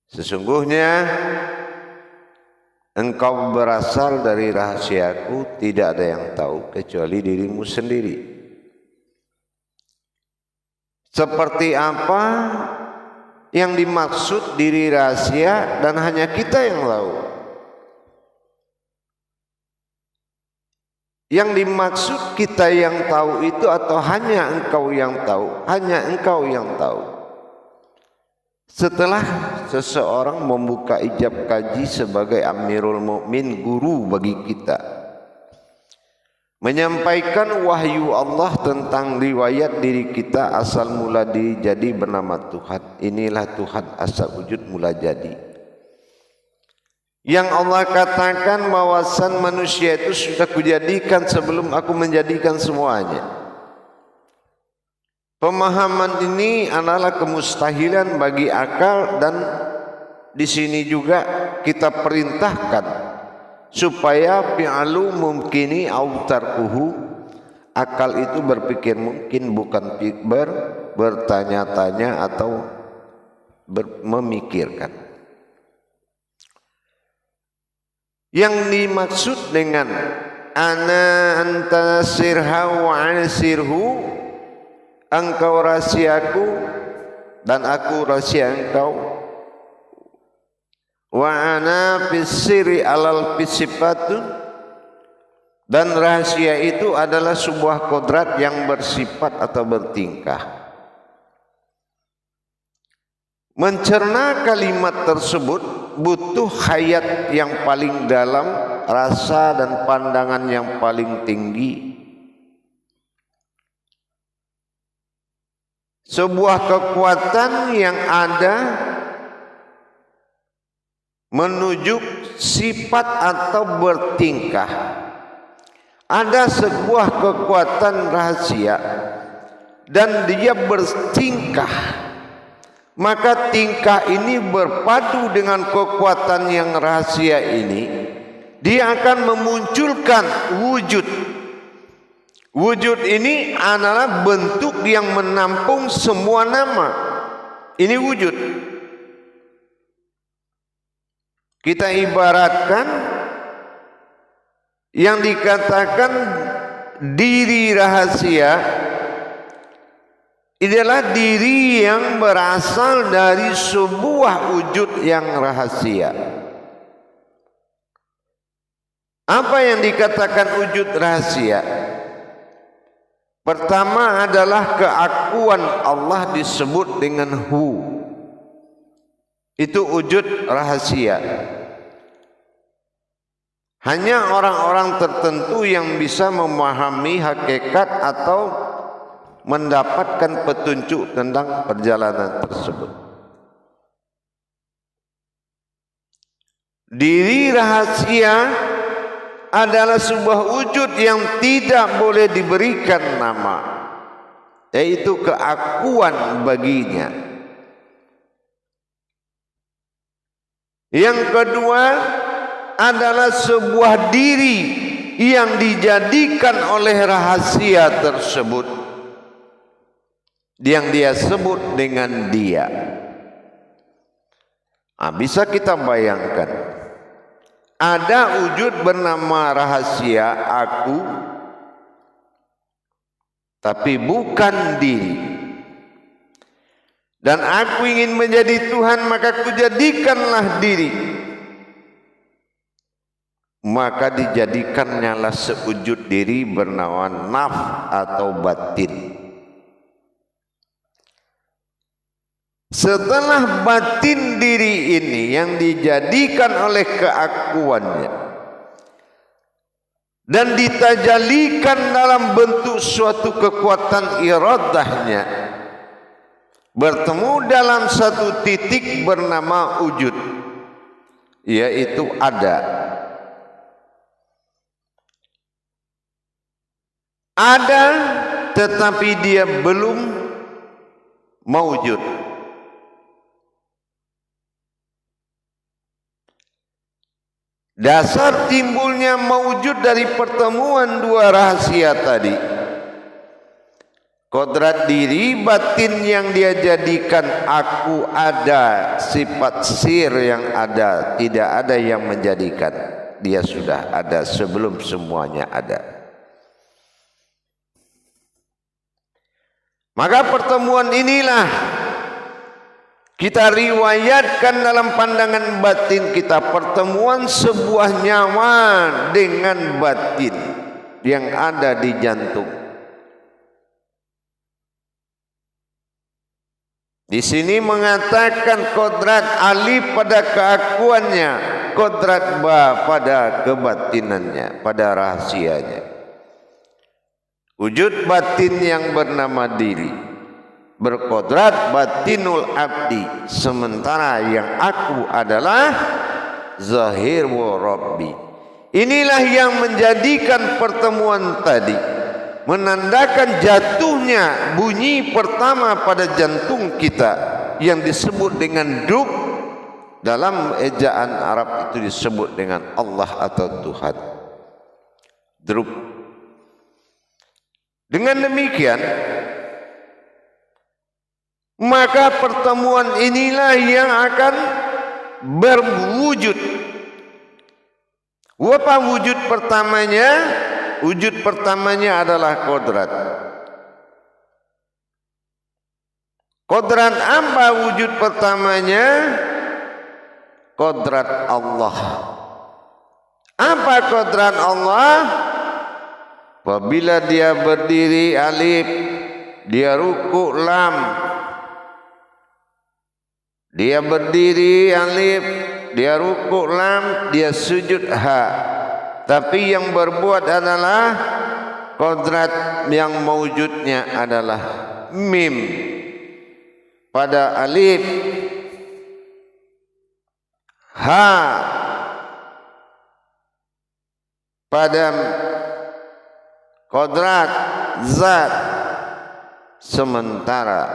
Sesungguhnya engkau berasal dari rahasiaku, tidak ada yang tahu kecuali dirimu sendiri. Seperti apa yang dimaksud diri rahasia dan hanya kita yang tahu? Yang dimaksud kita yang tahu itu atau hanya engkau yang tahu? Hanya engkau yang tahu. Setelah seseorang membuka ijab kaji sebagai Amirul Mukmin, guru bagi kita, menyampaikan wahyu Allah tentang riwayat diri kita asal mula diri jadi bernama Tuhan. Inilah Tuhan asal wujud mula jadi. Yang Allah katakan bahwasan manusia itu sudah kujadikan sebelum aku menjadikan semuanya. Pemahaman ini adalah kemustahilan bagi akal, dan di sini juga kita perintahkan supaya fi'alu mumkini au tarkuhu, akal itu berpikir mungkin, bukan bertanya-tanya atau memikirkan. Yang dimaksud dengan ana anta sirha wa ana sirhu, engkau rahasiaku dan aku rahasia engkau, wa ana fisiri alal fisifatu, dan rahasia itu adalah sebuah kodrat yang bersifat atau bertingkah. Mencerna kalimat tersebut butuh hayat yang paling dalam, rasa dan pandangan yang paling tinggi. Sebuah kekuatan yang ada menuju sifat atau bertingkah. Ada sebuah kekuatan rahasia dan dia bertingkah. Maka tingkah ini berpadu dengan kekuatan yang rahasia ini, dia akan memunculkan wujud. Wujud ini adalah bentuk yang menampung semua nama. Ini wujud. Kita ibaratkan yang dikatakan diri rahasia adalah diri yang berasal dari sebuah wujud yang rahasia. Apa yang dikatakan wujud rahasia? Pertama adalah keakuan Allah disebut dengan hu. Itu wujud rahasia. Hanya orang-orang tertentu yang bisa memahami hakikat atau mendapatkan petunjuk tentang perjalanan tersebut. Diri rahasia adalah sebuah wujud yang tidak boleh diberikan nama, yaitu keakuan baginya. Yang kedua adalah sebuah diri yang dijadikan oleh rahasia tersebut, yang dia sebut dengan dia. Bisa kita bayangkan, ada wujud bernama rahasia aku, tapi bukan diri. Dan aku ingin menjadi Tuhan, maka kujadikanlah diri. Maka dijadikannyalah sewujud diri bernama naf atau batin. Setelah batin diri ini yang dijadikan oleh keakuannya dan ditajalikan dalam bentuk suatu kekuatan iradahnya, bertemu dalam satu titik bernama wujud, yaitu ada. Ada, tetapi dia belum mawujud. Dasar timbulnya mawujud dari pertemuan dua rahasia tadi Kodrat diri batin yang dia jadikan aku ada, sifat sir yang ada, tidak ada yang menjadikan. Dia sudah ada sebelum semuanya ada. Maka pertemuan inilah kita riwayatkan dalam pandangan batin kita, pertemuan sebuah nyawa dengan batin yang ada di jantung. Di sini mengatakan kodrat alif pada keakuannya, kodrat ba pada kebatinannya, pada rahasianya. Wujud batin yang bernama diri, berkodrat batinul abdi, sementara yang aku adalah zahir wa rabbi. Inilah yang menjadikan pertemuan tadi menandakan jatuhnya bunyi pertama pada jantung kita yang disebut dengan dub. Dalam ejaan Arab itu disebut dengan Allah atau Tuhan. Drub. Dengan demikian, maka pertemuan inilah yang akan berwujud. Apa wujud pertamanya? Wujud pertamanya adalah kodrat. Kodrat apa wujud pertamanya? Kodrat Allah. Apa kodrat Allah? Apabila dia berdiri alif, dia ruku lam. Dia berdiri alif, dia ruku lam, dia sujud ha. Tapi yang berbuat adalah kodrat yang mewujudnya adalah mim pada alif, ha pada kodrat zat, sementara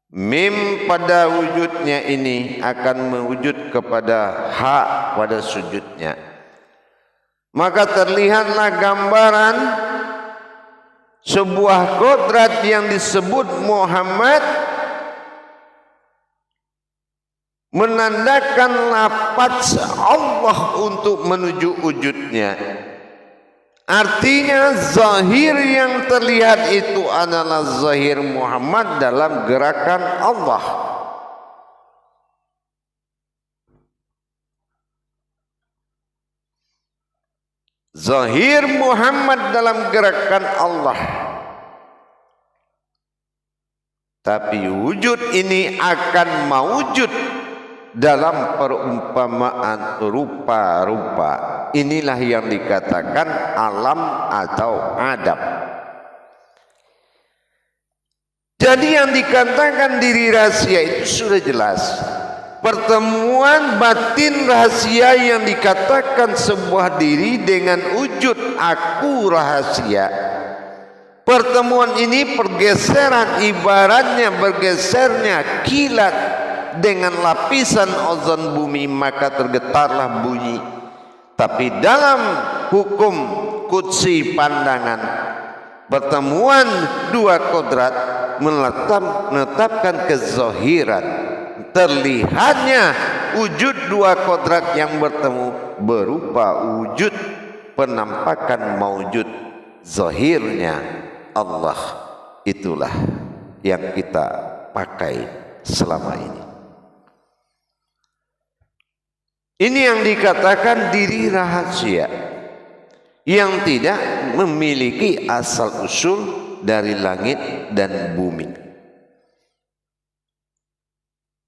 mim pada wujudnya ini akan mewujud kepada ha pada sujudnya. Maka terlihatlah gambaran sebuah kodrat yang disebut Muhammad menandakan lafaz Allah untuk menuju wujudnya. Artinya zahir yang terlihat itu adalah zahir Muhammad dalam gerakan Allah. Zahir Muhammad dalam gerakan Allah. Tapi wujud ini akan mewujud dalam perumpamaan rupa-rupa. Inilah yang dikatakan alam atau adab. Jadi yang dikatakan diri rahasia itu sudah jelas. Pertemuan batin rahasia yang dikatakan sebuah diri dengan wujud aku rahasia. Pertemuan ini pergeseran, ibaratnya bergesernya kilat dengan lapisan ozon bumi, maka tergetarlah bunyi. Tapi dalam hukum qudsi pandangan, pertemuan dua kodrat menetapkan kezahiran, terlihatnya wujud dua kodrat yang bertemu berupa wujud penampakan mawujud zahirnya Allah. Itulah yang kita pakai selama ini. Ini yang dikatakan diri rahasia yang tidak memiliki asal usul dari langit dan bumi.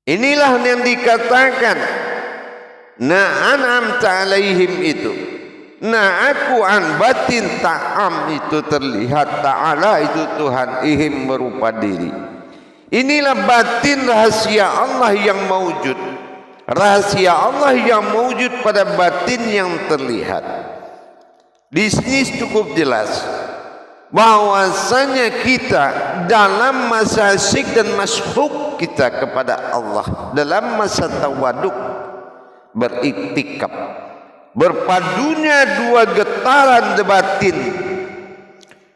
Inilah yang dikatakan na'an'amta alaihim itu. Aku an batin ta'am itu terlihat, ta'ala itu Tuhan, ihim berupa diri. Inilah batin rahasia Allah yang mewujud. Rahasia Allah yang mewujud pada batin yang terlihat. Di sini cukup jelas bahwasanya kita dalam masa syik dan masyhuk kita kepada Allah, dalam masa tawaduk, beriktikaf, berpadunya dua getaran batin,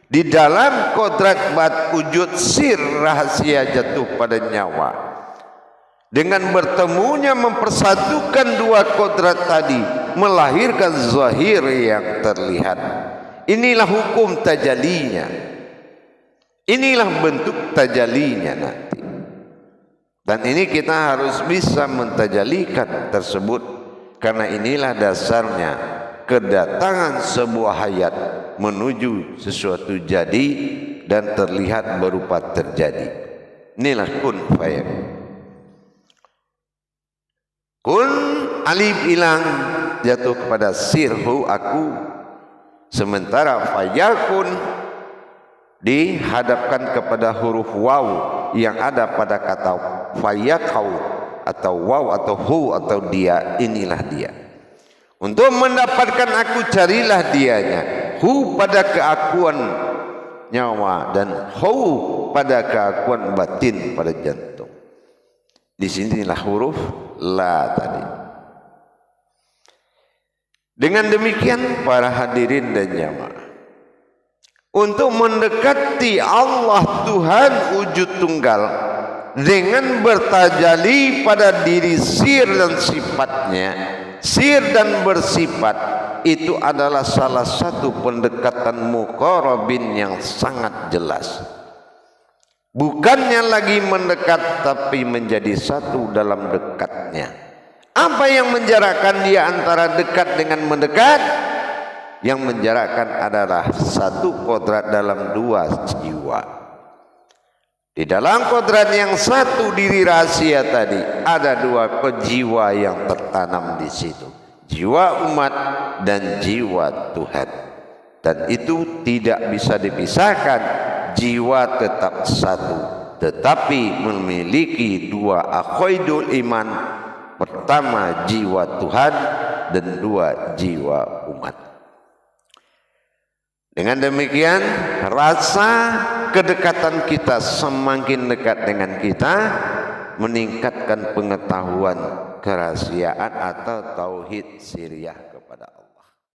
di dalam kodrat bat wujud sir rahasia jatuh pada nyawa. Dengan bertemunya mempersatukan dua kodrat tadi melahirkan zahir yang terlihat. Inilah hukum tajalinya, inilah bentuk tajalinya nanti. Dan ini kita harus bisa mentajalikan tersebut, karena inilah dasarnya kedatangan sebuah hayat menuju sesuatu jadi dan terlihat berupa terjadi. Inilah kun fayakun. Kun alif hilang jatuh kepada sirhu aku, sementara fayakun dihadapkan kepada huruf waw yang ada pada kata fayakau atau waw atau hu atau dia. Inilah dia. Untuk mendapatkan aku carilah dianya. Hu pada keakuan nyawa dan hu pada keakuan batin pada jantung. Di sinilah huruf la tadi. Dengan demikian para hadirin dan jamaah, untuk mendekati Allah Tuhan wujud tunggal dengan bertajali pada diri sir dan sifatnya, sir dan bersifat, itu adalah salah satu pendekatan muqarrabin yang sangat jelas. Bukannya lagi mendekat, tapi menjadi satu dalam dekatnya. Apa yang menjarakkan dia antara dekat dengan mendekat? Yang menjarakkan adalah satu kodrat dalam dua jiwa. Di dalam kodrat yang satu diri rahasia tadi ada dua jiwa yang tertanam di situ, jiwa umat dan jiwa Tuhan. Dan itu tidak bisa dipisahkan. Jiwa tetap satu, tetapi memiliki dua aqaidul iman. Pertama jiwa Tuhan dan dua jiwa umat. Dengan demikian rasa kedekatan kita semakin dekat dengan kita, meningkatkan pengetahuan kerahasiaan atau tauhid siriyah.